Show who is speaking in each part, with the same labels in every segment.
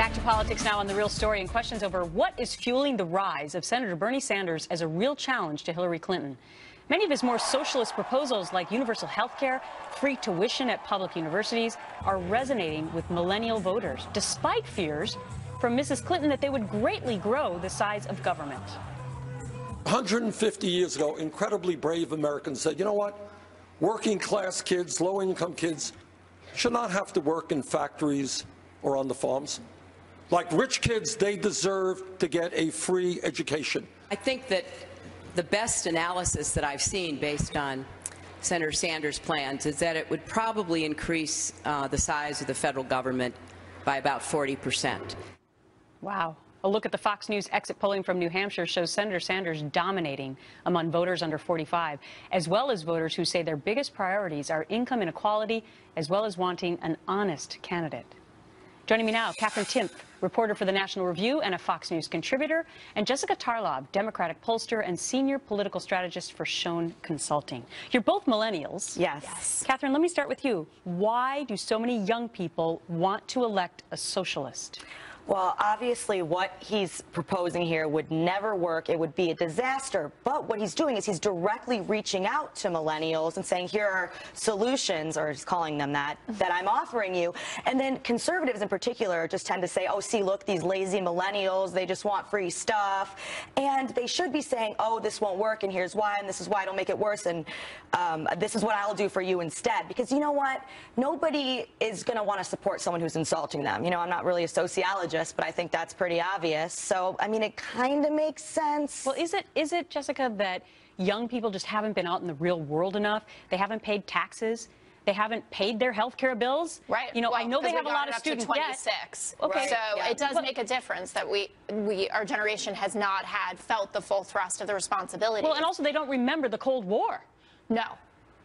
Speaker 1: Back to politics now on The Real Story, and questions over what is fueling the rise of Senator Bernie Sanders as a real challenge to Hillary Clinton. Many of his more socialist proposals, like universal health care, free tuition at public universities, are resonating with millennial voters, despite fears from Mrs. Clinton that they would greatly grow the size of government.
Speaker 2: 150 years ago, incredibly brave Americans said, you know what? Working class kids, low-income kids should not have to work in factories or on the farms. Like rich kids, they deserve to get a free education.
Speaker 3: I think that the best analysis that I've seen based on Senator Sanders' plans is that it would probably increase the size of the federal government by about 40%.
Speaker 1: Wow. A look at the Fox News exit polling from New Hampshire shows Senator Sanders dominating among voters under 45, as well as voters who say their biggest priorities are income inequality, as well as wanting an honest candidate. Joining me now, Katherine Timpf, reporter for the National Review and a Fox News contributor, and Jessica Tarlov, Democratic pollster and senior political strategist for Schoen Consulting. You're both millennials.
Speaker 4: Yes.
Speaker 1: Katherine, let me start with you. Why do so many young people want to elect a socialist?
Speaker 4: Well, obviously, what he's proposing here would never work. It would be a disaster. But what he's doing is he's directly reaching out to millennials and saying, here are solutions, or he's calling them that I'm offering you. And then conservatives in particular just tend to say, oh, see, look, these lazy millennials, they just want free stuff. And they should be saying, oh, this won't work, and here's why, and this is why, it'll make it worse, and this is what I'll do for you instead. Because you know what? Nobody is going to want to support someone who's insulting them. You know, I'm not really a sociologist, but I think that's pretty obvious. So, I mean, it kind of makes sense.
Speaker 1: Well, is it, Jessica, that young people just haven't been out in the real world enough? They haven't paid taxes. They haven't paid their health care bills.
Speaker 5: Right.
Speaker 1: You know,
Speaker 5: well,
Speaker 1: I know they have a lot of student debt.
Speaker 5: 26.
Speaker 1: Okay.
Speaker 5: So
Speaker 4: yeah.
Speaker 5: it does make a difference that our generation has not felt the full thrust of the responsibility.
Speaker 1: Well, and also they don't remember the Cold War.
Speaker 5: No.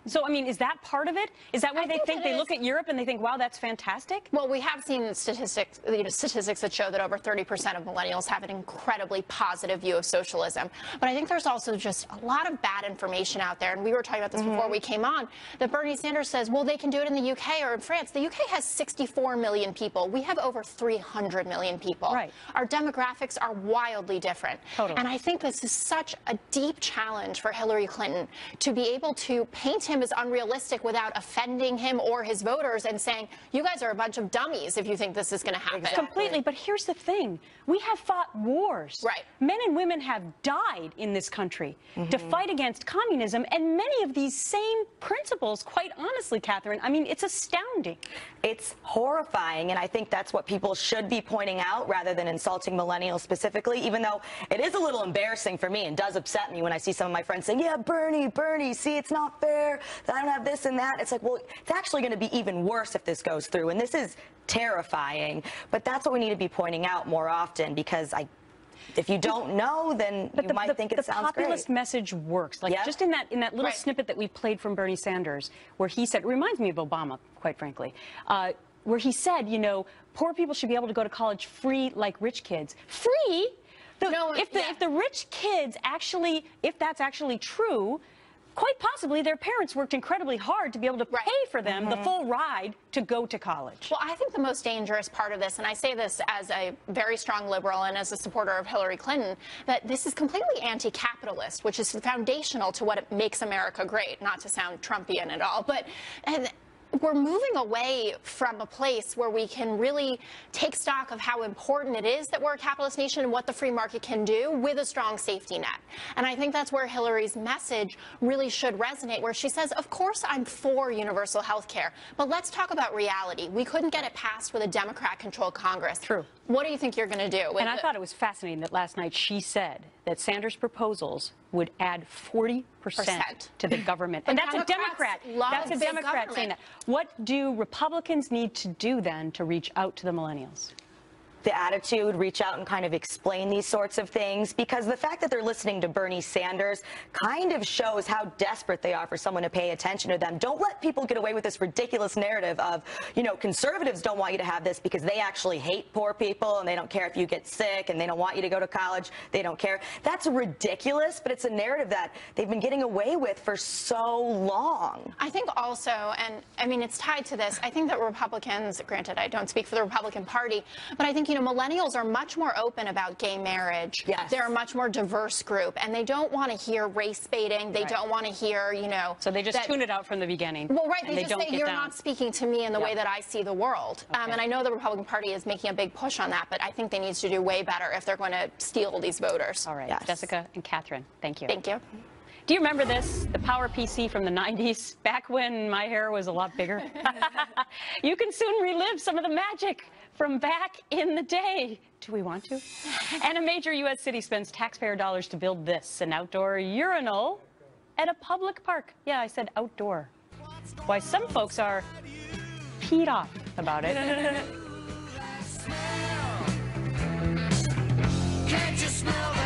Speaker 1: So, I mean, is that part of it? Is that why they think they look at Europe and they think, wow, that's fantastic?
Speaker 5: Well, we have seen statistics that show that over 30% of millennials have an incredibly positive view of socialism. But I think there's also just a lot of bad information out there. And we were talking about this before we came on, that Bernie Sanders says, well, they can do it in the UK or in France. The UK has 64 million people. We have over 300 million people.
Speaker 1: Right.
Speaker 5: Our demographics are wildly different.
Speaker 1: Totally.
Speaker 5: And I think this is such a deep challenge for Hillary Clinton to be able to paint him as unrealistic without offending him or his voters and saying, you guys are a bunch of dummies if you think this is going to happen.
Speaker 4: Exactly.
Speaker 1: Completely. But here's the thing. We have fought wars.
Speaker 5: Right.
Speaker 1: Men and women have died in this country to fight against communism. And many of these same principles, quite honestly, Katherine, I mean, it's astounding.
Speaker 4: It's horrifying, and I think that's what people should be pointing out rather than insulting millennials specifically, even though it is a little embarrassing for me and does upset me when I see some of my friends saying, yeah, Bernie, see, it's not fair that I don't have this and that. It's like, well, it's actually going to be even worse if this goes through, and this is terrifying. But that's what we need to be pointing out more often, because if you don't know, then you might think it sounds great.
Speaker 1: The populist message works. Like just in that little snippet that we played from Bernie Sanders, where he said, it reminds me of Obama, quite frankly, where he said, you know, poor people should be able to go to college free like rich kids. Free? If the rich kids actually, if that's actually true, quite possibly their parents worked incredibly hard to be able to pay for them the full ride to go to college.
Speaker 5: Well, I think the most dangerous part of this, and I say this as a very strong liberal and as a supporter of Hillary Clinton, that this is completely anti-capitalist, which is foundational to what makes America great, not to sound Trumpian at all, but we're moving away from a place where we can really take stock of how important it is that we're a capitalist nation and what the free market can do with a strong safety net. And I think that's where Hillary's message really should resonate, where she says, of course I'm for universal health care, but let's talk about reality. We couldn't get it passed with a Democrat-controlled Congress.
Speaker 1: True.
Speaker 5: What do you think you're going to do?
Speaker 1: And I thought it was fascinating that last night she said that Sanders' proposals would add 40% to the government. And that's a Democrat. That's a Democrat saying that. What do Republicans need to do then to reach out to the millennials?
Speaker 4: The attitude, reach out and kind of explain these sorts of things, because the fact that they're listening to Bernie Sanders kind of shows how desperate they are for someone to pay attention to them. Don't let people get away with this ridiculous narrative of, you know, conservatives don't want you to have this because they actually hate poor people and they don't care if you get sick and they don't want you to go to college. They don't care. That's ridiculous, but it's a narrative that they've been getting away with for so long.
Speaker 5: I think also, and I mean, it's tied to this, I think that Republicans, granted I don't speak for the Republican Party, but I think you know, millennials are much more open about gay marriage.
Speaker 4: Yes.
Speaker 5: They're a much more diverse group, and they don't want to hear race baiting. They don't want to hear, you know.
Speaker 1: So they just tune it out from the beginning.
Speaker 5: Well, right. They just
Speaker 1: don't
Speaker 5: say,
Speaker 1: get
Speaker 5: you're
Speaker 1: down.
Speaker 5: not speaking to me in the way that I see the world.
Speaker 1: Okay.
Speaker 5: And I know the Republican Party is making a big push on that, but I think they need to do way better if they're going to steal these voters.
Speaker 1: All right.
Speaker 4: Yes.
Speaker 1: Jessica and Catherine, thank you.
Speaker 5: Thank you.
Speaker 1: Do you remember this, the Power PC from the 90s, back when my hair was a lot bigger? You can soon relive some of the magic from back in the day. Do we want to? And a major U.S. city spends taxpayer dollars to build this, an outdoor urinal at a public park. Yeah, I said outdoor. Why some folks are peed off about it.
Speaker 6: Can't you smell that?